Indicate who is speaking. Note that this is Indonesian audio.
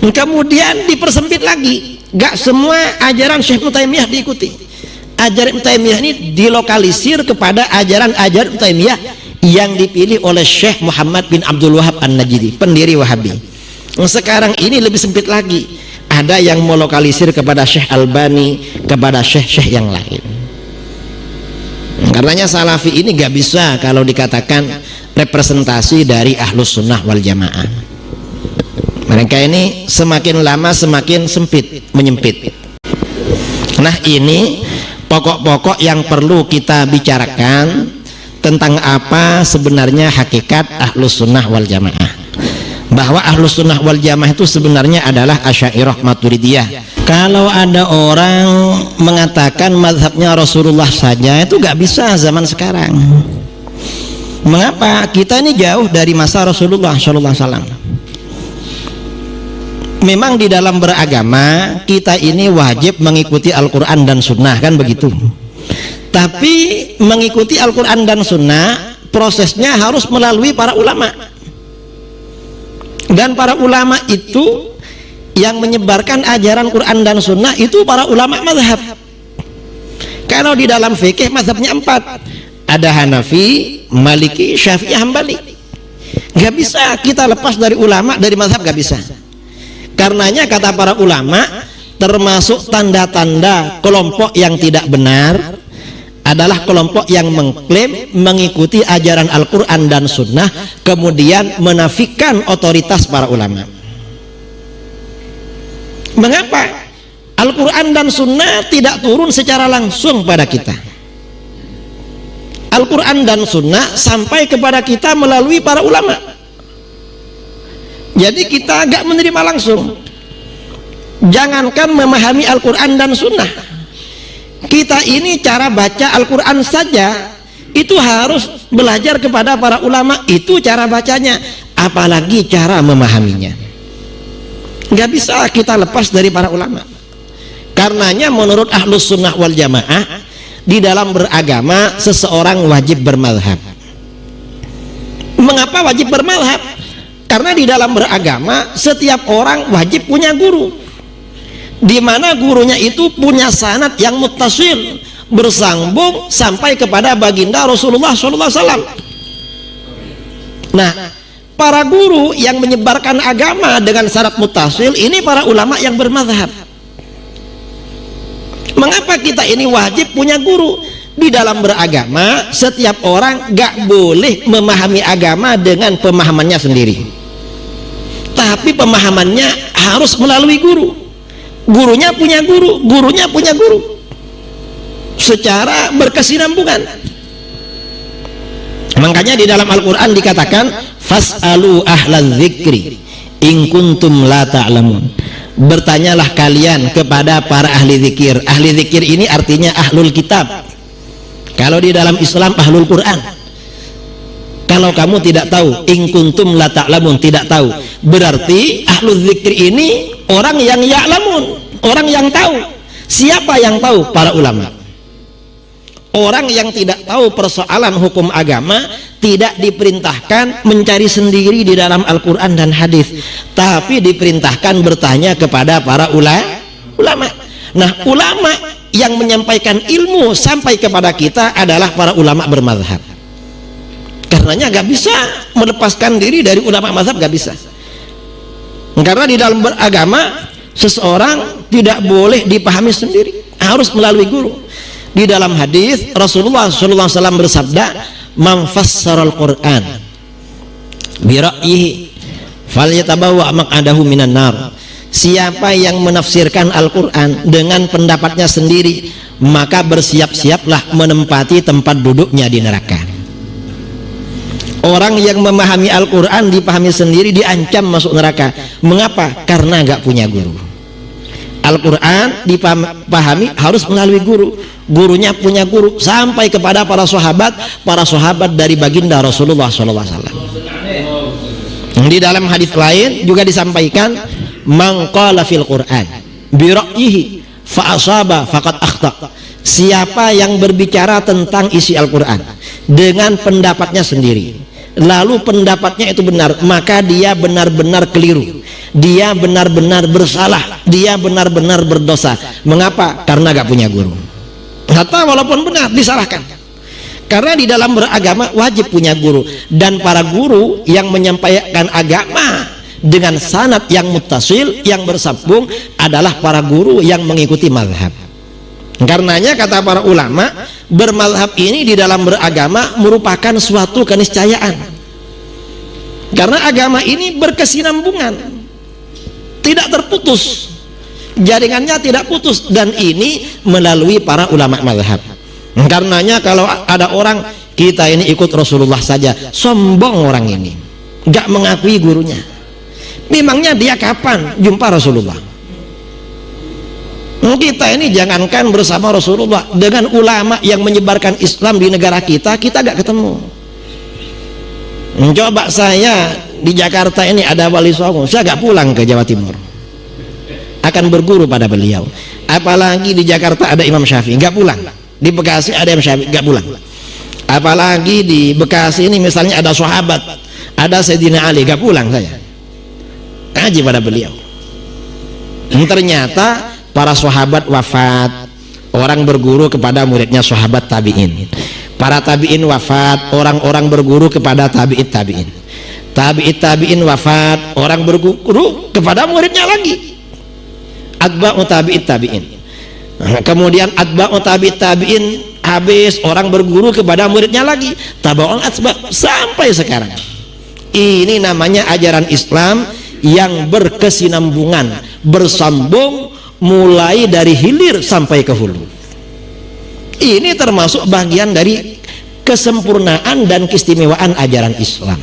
Speaker 1: Kemudian dipersempit lagi, gak semua ajaran Syekh Ibnu Taimiyah diikuti. Ajaran Ibnu Taimiyah ini dilokalisir kepada ajaran-ajaran Ibnu Taimiyah yang dipilih oleh Syekh Muhammad bin Abdul Wahab An-Najdi, pendiri Wahabi. Sekarang ini lebih sempit lagi, ada yang melokalisir kepada Syekh Albani, kepada syekh-syekh yang lain. Karenanya Salafi ini gak bisa kalau dikatakan representasi dari Ahlus Sunnah wal Jamaah. Mereka ini semakin lama semakin sempit, menyempit. Nah, ini pokok-pokok yang perlu kita bicarakan tentang apa sebenarnya hakikat Ahlus Sunnah wal Jamaah. Bahwa Ahlus Sunnah wal Jamaah itu sebenarnya adalah Asy'ariyah Maturidiyah. Kalau ada orang mengatakan mazhabnya Rasulullah saja, itu gak bisa zaman sekarang. Mengapa? Kita ini jauh dari masa Rasulullah SAW. Memang di dalam beragama kita ini wajib mengikuti Al-Quran dan Sunnah, kan begitu. Tapi mengikuti Al-Quran dan Sunnah prosesnya harus melalui para ulama. Dan para ulama itu yang menyebarkan ajaran Quran dan Sunnah itu para ulama mazhab. Kalau di dalam fikih mazhabnya 4, ada Hanafi, Maliki, Syafi'i, Hambali. Gak bisa kita lepas dari ulama, dari mazhab gak bisa. Karenanya kata para ulama, termasuk tanda-tanda kelompok yang tidak benar adalah kelompok yang mengklaim mengikuti ajaran Al-Quran dan Sunnah kemudian menafikan otoritas para ulama. Mengapa? Al-Quran dan Sunnah tidak turun secara langsung pada kita. Al-Quran dan Sunnah sampai kepada kita melalui para ulama. Jadi kita agak menerima langsung. Jangankan memahami Al-Quran dan Sunnah, kita ini cara baca Al-Quran saja itu harus belajar kepada para ulama. Itu cara bacanya, apalagi cara memahaminya. Gak bisa kita lepas dari para ulama. Karenanya menurut Ahlus Sunnah wal Jamaah, di dalam beragama seseorang wajib bermadhab. Mengapa wajib bermadhab? Karena di dalam beragama setiap orang wajib punya guru, di mana gurunya itu punya sanad yang muttasil, bersambung sampai kepada baginda Rasulullah SAW. Nah, para guru yang menyebarkan agama dengan syarat muttasil ini para ulama yang bermadhab. Mengapa kita ini wajib punya guru? Di dalam beragama setiap orang gak boleh memahami agama dengan pemahamannya sendiri, tapi pemahamannya harus melalui guru. Gurunya punya guru, gurunya punya guru, secara berkesinambungan. Makanya di dalam Al-Quran dikatakan fas'alu ahlal dzikri in kuntum la ta'lamun. Bertanyalah kalian kepada para ahli zikir. Ahli zikir ini artinya ahlul kitab. Kalau di dalam Islam ahlul Quran. Kalau kamu tidak tahu, in kuntum la ta'lamun, tidak tahu, berarti ahlul zikir ini orang yang ya'lamun, orang yang tahu. Siapa yang tahu? Para ulama. Orang yang tidak tahu persoalan hukum agama tidak diperintahkan mencari sendiri di dalam Al-Quran dan hadis, tapi diperintahkan bertanya kepada para ulama. Nah, ulama yang menyampaikan ilmu sampai kepada kita adalah para ulama bermazhab. Karenanya gak bisa melepaskan diri dari ulama mazhab, gak bisa. Karena di dalam beragama seseorang tidak boleh dipahami sendiri, harus melalui guru. Di dalam hadis Rasulullah SAW bersabda, "Man fassaral Qur'an bi ra'yihi falyatabawa maq'adahu minan nar." Siapa yang menafsirkan Al-Quran dengan pendapatnya sendiri, maka bersiap-siaplah menempati tempat duduknya di neraka. Orang yang memahami Al-Quran dipahami sendiri diancam masuk neraka. Mengapa? Karena gak punya guru. Al-Quran dipahami harus melalui guru. Gurunya punya guru sampai kepada para sahabat dari baginda Rasulullah SAW. Di dalam hadis lain juga disampaikan, man qala fil Qur'an bi ra'yihi fa asaba faqad akhta. Siapa yang berbicara tentang isi Al-Quran dengan pendapatnya sendiri, lalu pendapatnya itu benar, maka dia benar-benar keliru. dia benar-benar bersalah, dia benar-benar berdosa. Mengapa? Karena gak punya guru. Kata walaupun benar disalahkan. Karena di dalam beragama wajib punya guru, dan para guru yang menyampaikan agama dengan sanad yang muttasil, yang bersambung adalah para guru yang mengikuti mazhab. Karenanya kata para ulama, bermazhab ini di dalam beragama merupakan suatu keniscayaan. Karena agama ini berkesinambungan, tidak terputus, jaringannya tidak putus, dan ini melalui para ulama mazhab. Karenanya kalau ada orang, kita ini ikut Rasulullah saja, sombong orang ini, gak mengakui gurunya. Memangnya dia kapan jumpa Rasulullah? Kita ini jangankan bersama Rasulullah, dengan ulama yang menyebarkan Islam di negara kita gak ketemu. Coba saya di Jakarta ini ada Wali Songo, saya gak pulang ke Jawa Timur, akan berguru pada beliau. Apalagi di Jakarta ada Imam Syafi'i, gak pulang. Di Bekasi ada Imam Syafi'i, gak pulang. Apalagi di Bekasi ini misalnya ada sahabat, ada Sayyidina Ali, gak pulang saya, ngaji pada beliau. Ternyata para sahabat wafat, orang berguru kepada muridnya sahabat tabi'in. Para tabi'in wafat, orang-orang berguru kepada tabi'in. Tabi'in wafat, orang berguru kepada muridnya lagi. Atba'u tabi'in. Kemudian atba'u tabi'in habis, orang berguru kepada muridnya lagi, tabaul atba', sampai sekarang. Ini namanya ajaran Islam yang berkesinambungan, bersambung mulai dari hilir sampai ke hulu. Ini termasuk bagian dari kesempurnaan dan keistimewaan ajaran Islam.